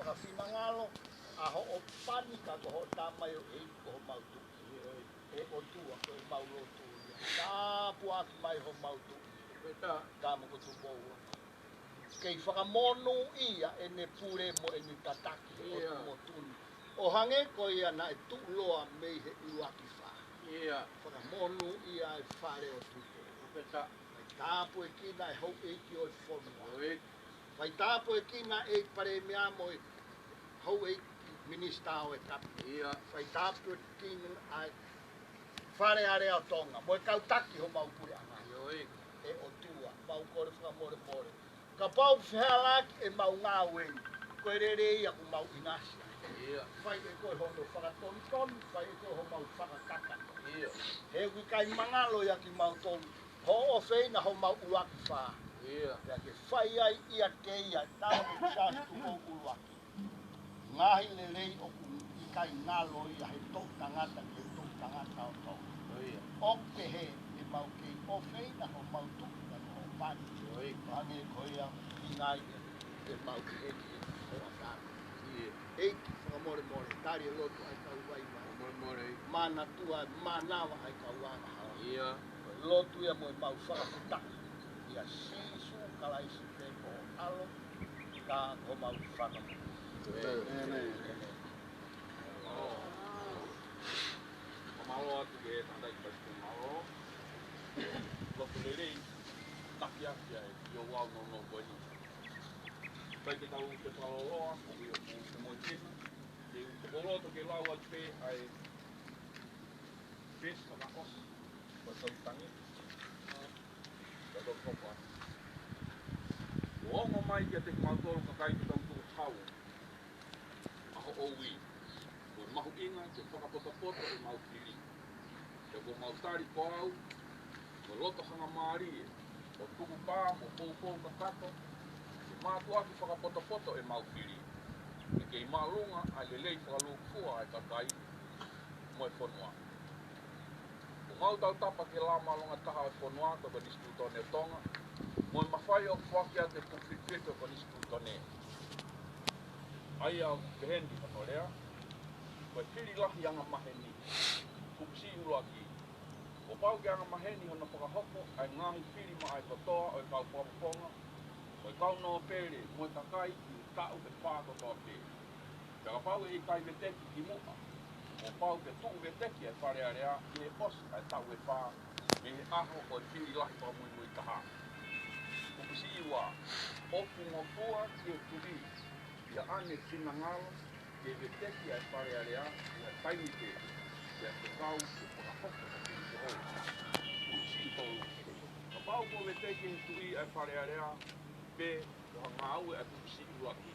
whakawhinangalo, aho o pani ka koho atamai o ei koho mautu. E o tua ko e maulotu. Tāpu aki mai ho mautu. Tāmu ko tu boua. Kei whakamonu ia e ne pure mo e ni tataki o tu mo tuni. O hange ko ia na e tu loa mei he uaki wha. Whakamonu ia e whare o tuke. Tāpu e kina e hau eiki o e whonua. Vai tāpu e kina e pare mea mo e hau eiki minista o e kapi. Vai tāpu e kina ai whare are a Tonga. Mo e kautaki ho maupure anga. E o tua, mau kore whakamore more. Kapau whihalaki e mau ngā wei. Koe rere ia ku mau inasi. Whai e koe hono whakatoni, whai e koe ho mau whakataka. He wikai mangalo ia ki mau tonu. Ho o wheina ho mau uaki wha. Rea ke whai ai ia ke ia, tāma ku sāstu o uaki. Ngahi le rei o ku ikai ngalo ia he tō tangata ki he tō tangata o tō. O ke he e mau kei o wheina ho mau tuka o pani. Hange koia ingai e mau ke he ki o atara. Eiki whakamore more, tari e lotu ai kau wai mai. Mana tua, manawa ai kau wanga hawa. Lotu ia mo e mau whakaputaki. Ia sisu kalaisi te o alo, ka o mau whakamu. Malo atu ke tandai pasti malo. Loku lelei taki aki ai yo wau no koni. Pai ke tau ke paloloa, o yo ku mo tina. Ke boloto ke lawa pe ai pes ka os. Ko tau tangi. Ka do kopa. O mo mai ke te mautoro ka kai te tau tu hau. Aho owi. Ko mahu inga ke fakapapafo e mau pili. Ke ko mau tari korau. Ko loto hanga maari. O tuku pā, o pou ka kato. Ke mātu aki whakapotopoto e mau pili. E kei mālunga ai lelei whakalukua ai kakai mo e whonua. Ko mau tau tapa ke la mālunga taha e whonua ko ka nisku tone Tonga. Mo e mawhai o whakia te pukrikweke ko nisku tone. Ai au pehendi whano rea. Ko e pili lahi anga maheni. Kupsi uruaki. Ko pau ke anga maheni hana fakahoko ai ngahi pili ma ai kotoa o e kau Fakafofonga. O e kau no pere mo e takai ki tau e whāko toa pe. Ka pau e ikai veteki ki mua. O pau ke tuu veteki e whare area i e os ai tau e whā. Me he aho o e pili lahi pa mui mui taha. Kupsi ua. Opu ngofua ki e turi. Ia ane sina ngalo. Ke veteki ai whare area i a taimi te. Ia te kau ke fakahoko o pili te hoi. Kupsi tolu. Ka pau ko veteki e turi ai whare area. Pe o ngāue a kupsi uaki.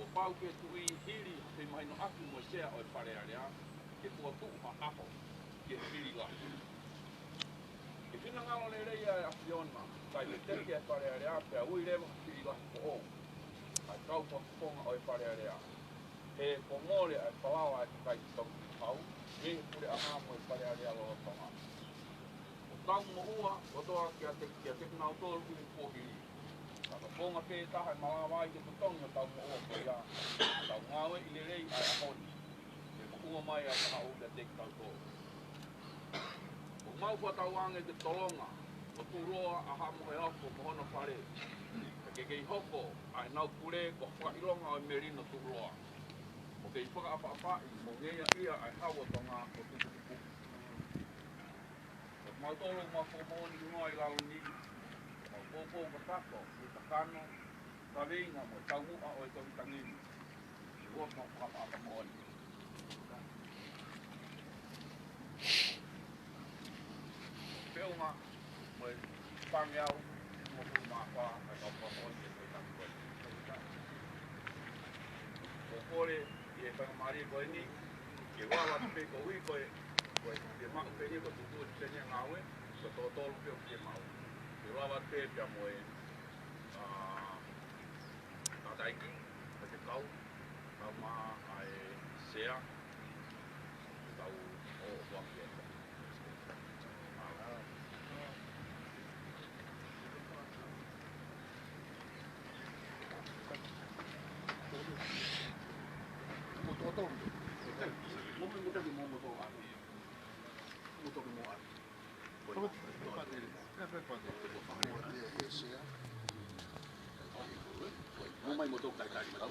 O pau ke tui hiri te maino aki uesia o e whare area. Ke tua tuu ha aho. Ke hiri lahi. Ke whina ngalo le reia e Afiona. Kai le teki e whare area. Pe a ui rewa hiri lahi po o. Ai kau Fakafofonga o e whare area. He kongore ai whalawa ai kai te tau ki pau. Me pure aha mo e whare area loa tonga. O kau mo ua. O toa kia te nau tolu ki pohiri. Fakafonga pe taha e malawa i ke tutonga tau mo ua ko ia. Tau ngawe i le rei ai ahoni. Ke mo ua mai a taha ule te ki tau tō. O mau kua tau ange te tolonga. O tūroa a hamo he ako mo hono whare. Ke kei hoko ai nau pure ko whailonga o merino tūroa. O kei faka'apa'apa i mo ngeia ia ai hawa tonga o tukutuku. O mau tolo ma whakamoni ki ngoa i lalo ni. Popo ka kako, i takano, ka veinga mo i taumua o i tau tangini. I ua mo fakapapafo mo oni. Peunga, mo i pangeau, mo kuru mawha, ai kau pamoni e koe tangi koe. Ko kore, i e whakamari koe ni, ke wawa te ko ui koe, te mau peni ko tutu te tenia ngawe, so tō tolu peo ki e mau. Ke rawa te pia mo e tataiki, ko te kau ma ai sea, kau o waki e. atamai mo tōk tai matau.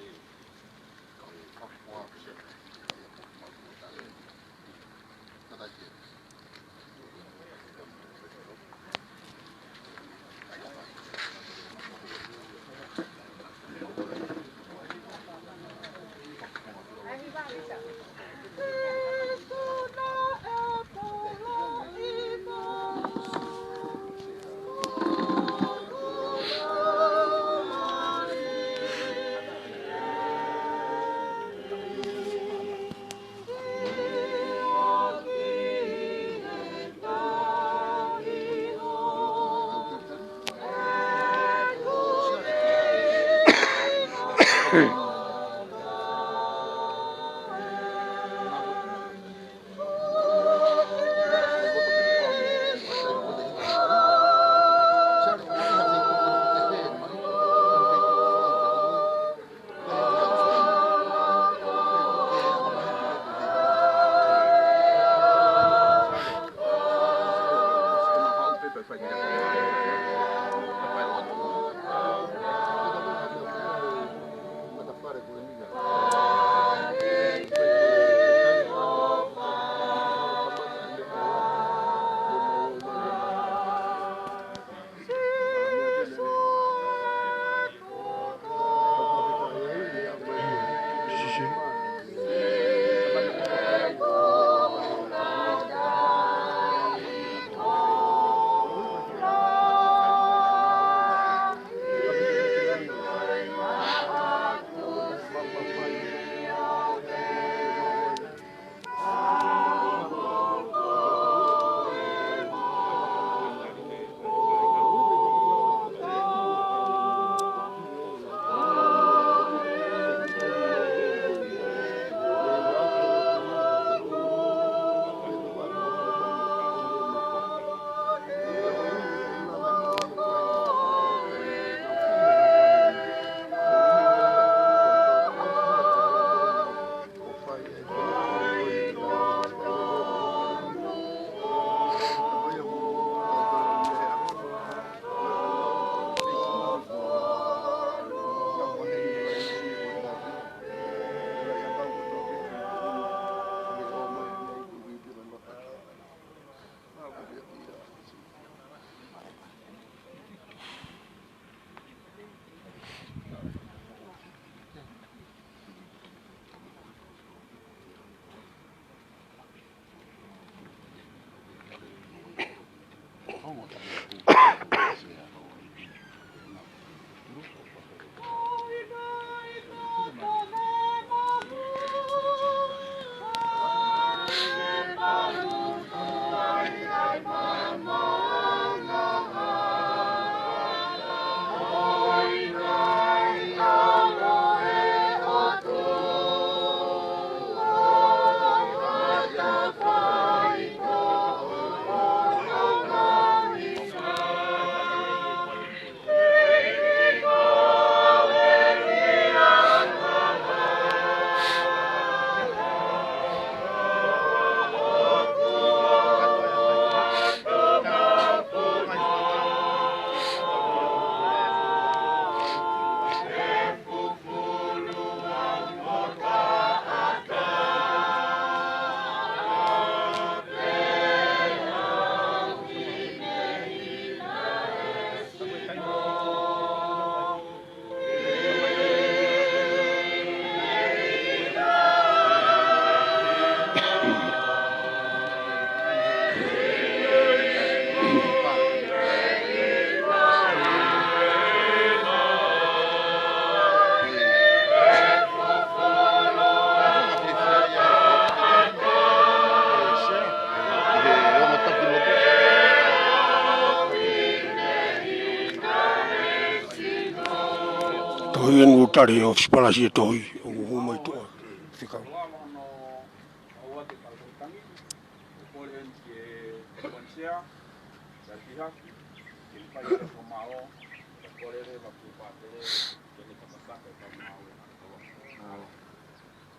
Tohi ngu tari o spalasi e tohi o ngu mai toa. Whika.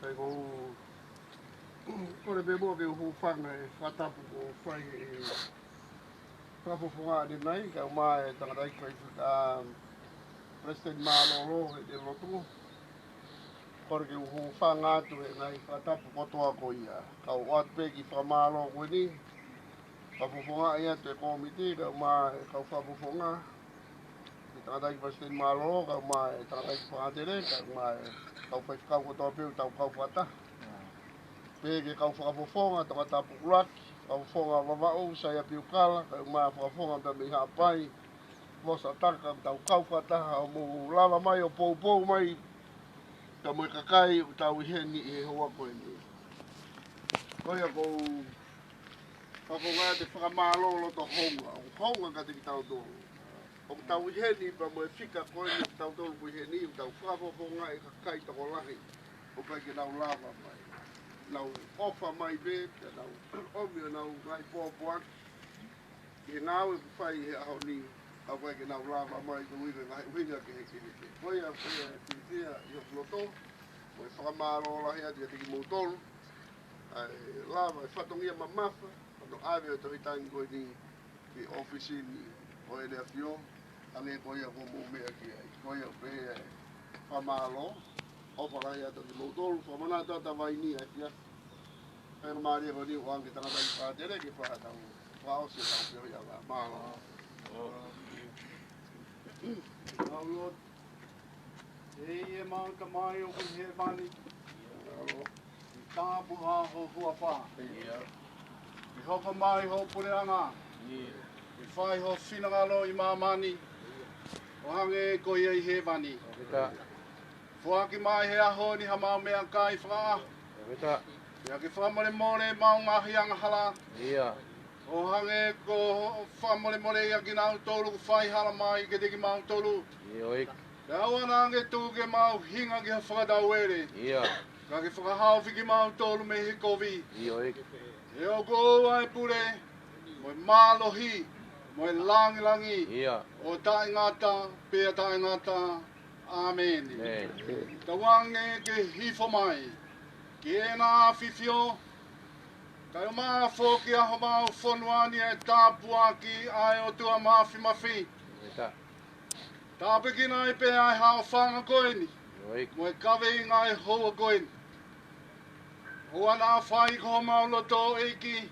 Kai ko ore be mo ke hu'unga e whatapu ko whai e Fakafofonga de nai ka mai tanga dai kai President Malolo e te lotu. Kore ke uhu whanga atu e ngai whatapu kotoa ko ia. Kau oat pe ki whamalo koe ni. Fakafofonga ia te komite kau mai kau fakafofonga. Ki tangata ki President Malolo kau mai tangata ki whangatere kau mai kau whaifkau kotoa peu tau kau whata. Pe ke kau fakafofonga tangata pukulaki. Kau fonga wawao Siaosi Piukala kau mai fakafofonga pe mi hapai. Mosa taka tau kau whata o mo lava mai o pou mai. Ka mo kakai o tau heni e hoa koe ni. Koe a kou whakonga te whakamalolo to hu'unga. O hu'unga ka te ki tau tolu. O tau heni pa mo e whika koe ni tau tolu po heni. O tau whakafofonga e kakai toko lahi. O kai ke nau lava mai. Nau ofa mai be, nau omio nau ngai pōpoaki. Ke ngau e kuwhai he aho ni. Au kai ke nau lava mai ko winga ke heke. Koe a whia i o floto. Mo e whakamalo lahi ati a tiki moutolu. Lava e whatongia mamafa. Ano awe o tahi tangi koe ni ki ofisi ni o e lea fio. Ane koe a koe mou mea ki ai. Koe a pe whamalo. Opa lahi ati a tiki moutolu. Whamanata ta vai ni ai fia. Pēra maari ko ni o ange tangata i whātere ki whātau. Whaosi e tau pio ia la mālo. Lord, e mau atamai o kun he mani. Tāpu ha ho huapā. I hopa mai ho pureanga. I whai ho whinangalo i mamani. O hange ko i he mani. Fuaki mai he aho ni ha mau mea kai whaa. Ia ki whamore mau ngahi anga hala. O hange ko whamore ia ki nau tolu ku whai hala mai ke teki mau tolu. Te awana ange tū ke mau hinga ki ha whakatau ere. Ka ke whakahau whiki mau tolu me hikovi. E o ko ai pure, mo e mālohi, mo e langi. O tae ngata, pēa tae ngata. Amen. Tawange ke hifo mai. Ki e nā whiwhio. Kai o maa whoki aho mau whonuani e tāpuaki ai o tua mafi. Tāpiki nai pe ai hao whanga koeni. Mo e kawe i ngai hoa koeni. Hoa nā whai ko mau loto eiki.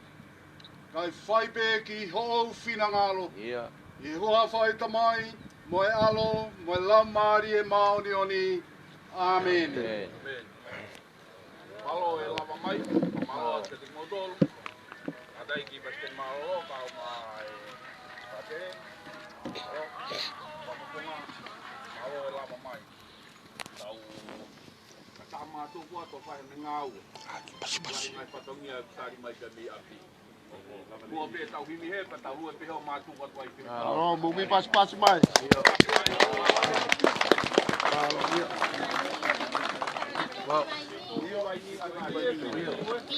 Kai whai pe ki ho whinangalo. I hoa whai tamai, mo e alo, mo e laumari e maoni oni. Amen. Malo e lava mai, malo te te modolo. Adai ki President Malolo, kau mai pate. Fakafonga, malo e lava mai. Tau katama tu kua to whahe me ngau. Lai mai patongia tari mai ka mi api. Kua pe tau himi he, pa tau hua peho mātu watu ai whina. Oh, mumi pas mai.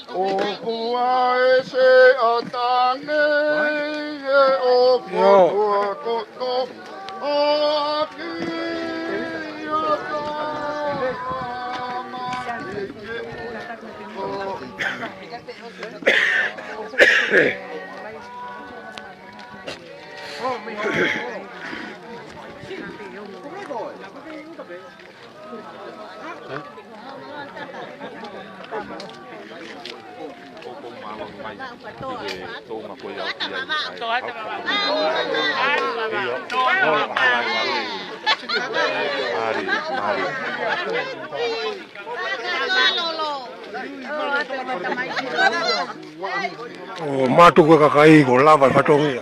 O kua e se atange e o koto o aki o O matuku kakai ko lava whatongia.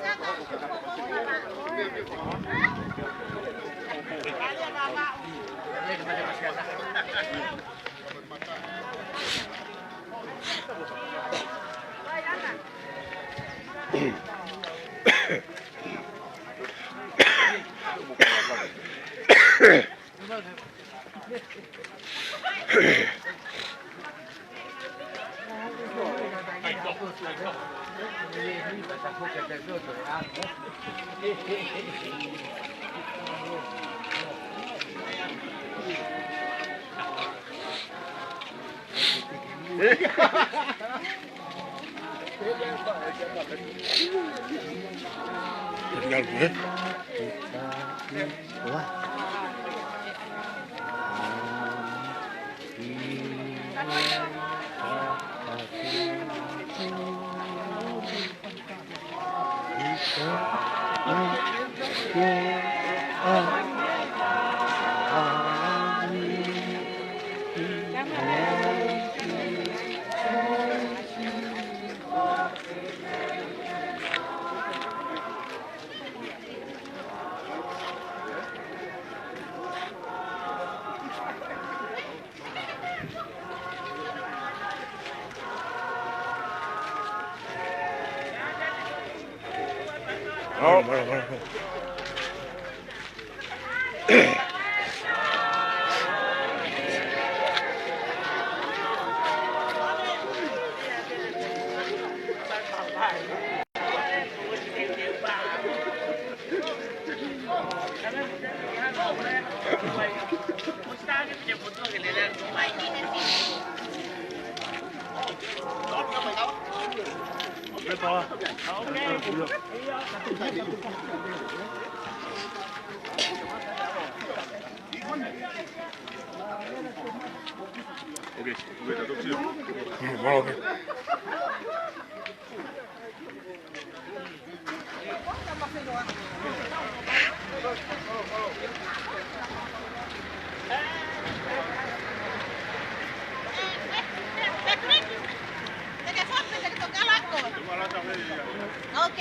Ok.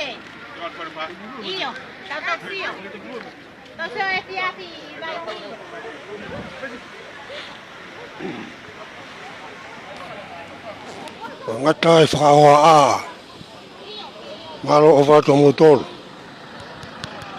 Io, tanto zio. Non siamo fiati, vai qui. Ngata e whakaoa a. Malo o whato mutoro.